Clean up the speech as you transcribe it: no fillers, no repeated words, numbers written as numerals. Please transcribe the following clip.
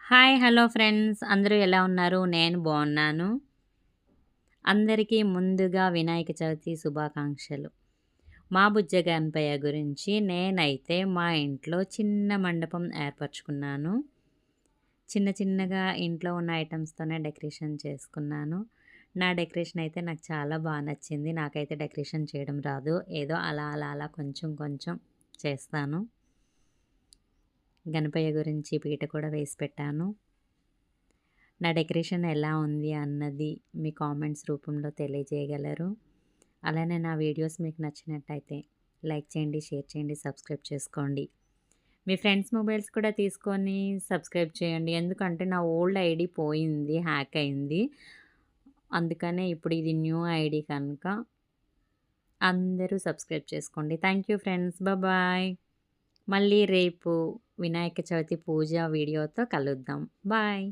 Hi! Hello friends. అందరూ ఎలా ఉన్నారు? నేను బావున్నాను. అందరికీ ముందుగా వినాయక చవితి శుభాకాంక్షలు. మా బుజ్జ గణపయ్య గురించి నేనైతే మా ఇంట్లో చిన్న మండపం ఏర్పరచుకున్నాను. చిన్న చిన్నగా ఇంట్లో ఉన్న ఐటెమ్స్‌తోనే డెకరేషన్ చేసుకున్నాను. నా డెకరేషన్ అయితే నాకు చాలా నచ్చింది. నాకైతే డెకరేషన్ చేయడం రాదు. ఏదో అలా కొంచెం కొంచెం చేస్తాను. గణపయ్య గురించి పీట కూడా వేసి పెట్టాను. నా డెకరేషన్ ఎలా ఉంది అన్నది మీ కామెంట్స్ రూపంలో తెలియజేయగలరు. అలానే నా వీడియోస్ మీకు నచ్చినట్టయితే లైక్ చేయండి, షేర్ చేయండి, సబ్స్క్రైబ్ చేసుకోండి. మీ ఫ్రెండ్స్ మొబైల్స్ కూడా తీసుకొని సబ్స్క్రైబ్ చేయండి. ఎందుకంటే నా ఓల్డ్ ఐడీ పోయింది, హ్యాక్ అయింది. అందుకనే ఇప్పుడు ఇది న్యూ ఐడీ కనుక అందరూ సబ్స్క్రైబ్ చేసుకోండి. Thank you friends. బాయ్. మళ్ళీ రేపు వినాయక చవితి పూజ వీడియోతో కలుద్దాం. బాయ్.